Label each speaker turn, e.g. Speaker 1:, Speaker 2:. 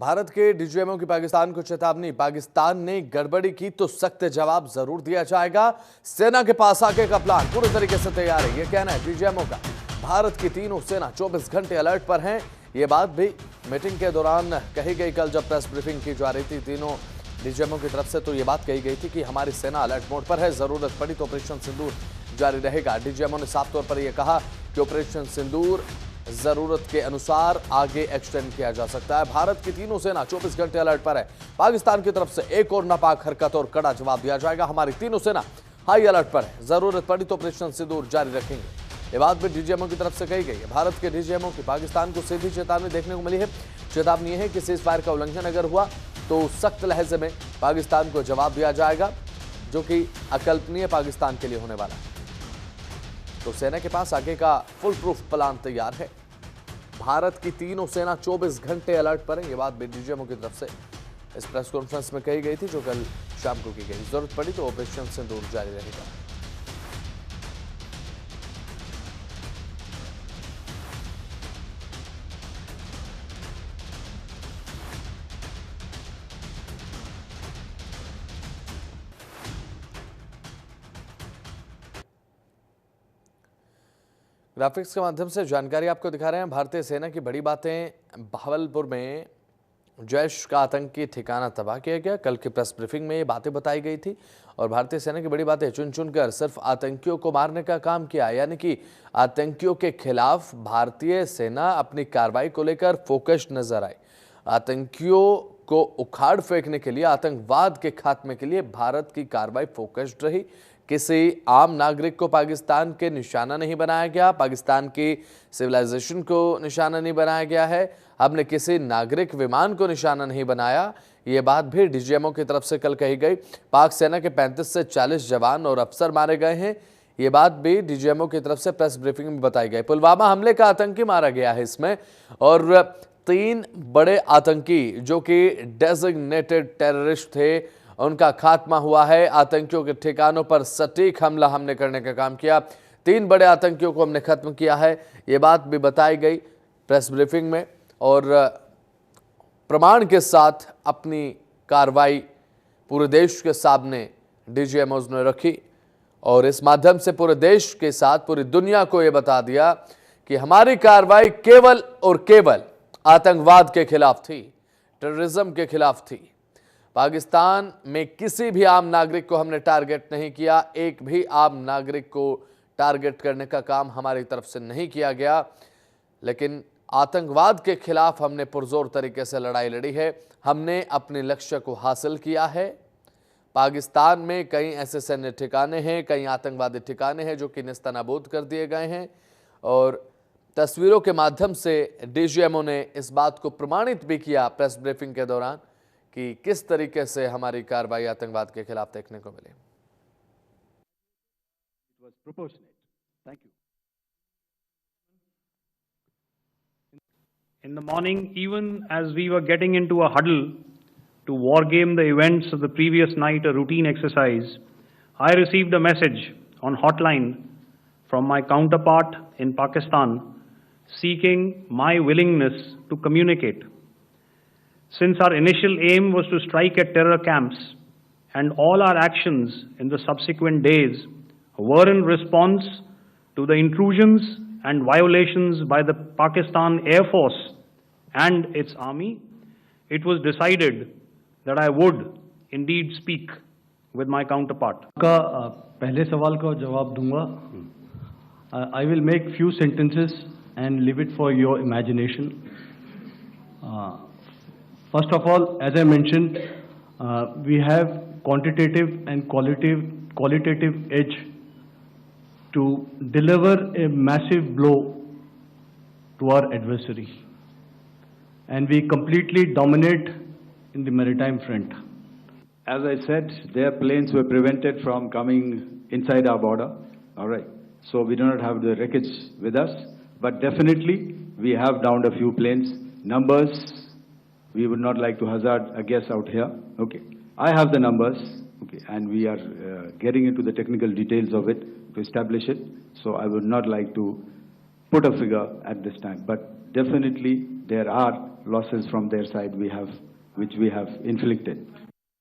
Speaker 1: भारत के डीजीएमओ की पाकिस्तान को चेतावनी, पाकिस्तान ने गड़बड़ी की तो सख्त जवाब जरूर दिया जाएगा। सेना के पास आगे का प्लान पूरे तरीके से तैयार है, यह कहना है डीजीएमओ का। भारत की तीनों सेना 24 घंटे अलर्ट पर हैं। ये बात भी मीटिंग के दौरान कही गई। कल जब प्रेस ब्रीफिंग की जा रही थी तीनों डीजीएमओ की तरफ से, तो ये बात कही गई थी कि हमारी सेना अलर्ट मोड पर है, जरूरत पड़ी तो ऑपरेशन सिंदूर जारी रहेगा। डीजीएमओ ने साफ तौर पर यह कहा कि ऑपरेशन सिंदूर जरूरत के अनुसार आगे एक्सटेंड किया जा सकता है। भारत की तीनों सेना 24 घंटे अलर्ट पर है। पाकिस्तान की तरफ से एक और नापाक हरकत और कड़ा जवाब दिया जाएगा। हमारी तीनों सेना हाई अलर्ट पर है, जरूरत पड़ी तो ऑपरेशन सिंदूर जारी रखेंगे। ये बात भी डीजीएमओ की तरफ से कही गई है। भारत के डीजीएमओ की पाकिस्तान को सीधी चेतावनी देखने को मिली है। चेतावनी यह है कि सीज फायर का उल्लंघन अगर हुआ तो सख्त लहजे में पाकिस्तान को जवाब दिया जाएगा, जो कि अकल्पनीय पाकिस्तान के लिए होने वाला है। तो सेना के पास आगे का फुल प्रूफ प्लान तैयार है। भारत की तीनों सेना 24 घंटे अलर्ट पर है। यह बात भी डीजीएमओ की तरफ से इस प्रेस कॉन्फ्रेंस में कही गई थी, जो कल शाम को की गई। जरूरत पड़ी तो ऑपरेशन सिंदूर जारी रहेगा। ग्राफिक्स के माध्यम से जानकारी आपको दिखा रहे हैं। भारतीय सेना की बड़ी बातें। भावलपुर में जैश का आतंकी ठिकाना तबाह किया गया। कल की प्रेस ब्रीफिंग में ये बातें बताई गई थी और भारतीय सेना की बड़ी बातें चुन चुनकर सिर्फ आतंकियों को मारने का काम किया, यानी कि आतंकियों के खिलाफ भारतीय सेना अपनी कार्रवाई को लेकर फोकस्ड नजर आई। आतंकियों को उखाड़ फेंकने के लिए, आतंकवाद के खात्मे के लिए भारत की कार्रवाई फोकस्ड रही। किसी आम नागरिक को पाकिस्तान के निशाना नहीं बनाया गया, पाकिस्तान की सिविलाइजेशन को निशाना नहीं बनाया गया है। हमने किसी नागरिक विमान को निशाना नहीं बनाया। ये बात भी डीजीएमओ की तरफ से कल कही गई। पाक सेना के 35 से 40 जवान और अफसर मारे गए हैं। ये बात भी डीजीएमओ की तरफ से प्रेस ब्रीफिंग में बताई गई। पुलवामा हमले का आतंकी मारा गया है इसमें, और 3 बड़े आतंकी जो कि डेजिग्नेटेड टेररिस्ट थे, उनका खात्मा हुआ है। आतंकियों के ठिकानों पर सटीक हमला हमने करने का काम किया। 3 बड़े आतंकियों को हमने खत्म किया है। ये बात भी बताई गई प्रेस ब्रीफिंग में, और प्रमाण के साथ अपनी कार्रवाई पूरे देश के सामने डीजीएमओज ने रखी, और इस माध्यम से पूरे देश के साथ पूरी दुनिया को यह बता दिया कि हमारी कार्रवाई केवल और केवल आतंकवाद के खिलाफ थी, टेररिज्म के खिलाफ थी। पाकिस्तान में किसी भी आम नागरिक को हमने टारगेट नहीं किया। एक भी आम नागरिक को टारगेट करने का काम हमारी तरफ से नहीं किया गया, लेकिन आतंकवाद के खिलाफ हमने पुरजोर तरीके से लड़ाई लड़ी है। हमने अपने लक्ष्य को हासिल किया है। पाकिस्तान में कई ऐसे सैन्य ठिकाने हैं, कई आतंकवादी ठिकाने हैं जो कि नेस्तनाबूद कर दिए गए हैं, और तस्वीरों के माध्यम से डीजीएमओ ने इस बात को प्रमाणित भी किया प्रेस ब्रीफिंग के दौरान कि किस तरीके से हमारी कार्रवाई आतंकवाद के खिलाफ देखने को मिली।
Speaker 2: In the morning, even as we were getting into a huddle to war game the events of the previous night, a routine exercise, I received a message on hotline from my counterpart in Pakistan seeking my willingness to communicate. Since our initial aim was to strike at terror camps, and all our actions in the subsequent days were in response to the intrusions and violations by the Pakistan Air Force and its army, it was decided that I would indeed speak with my counterpart.
Speaker 3: का पहले सवाल का जवाब दूंगा. I will make few sentences and leave it for your imagination. First of all, as I mentioned, we have quantitative and qualitative edge to deliver a massive blow to our adversary, and we completely dominate in the maritime front.
Speaker 4: As I said, their planes were prevented from coming inside our border. All right, so we do not have the wreckage with us, but definitely we have downed a few planes. Numbers, we would not like to hazard a guess out here. Okay, I have the numbers. Okay, and we are getting into the technical details of it to establish it. So I would not like to put a figure at this time, but definitely there are losses from their side which we have inflicted.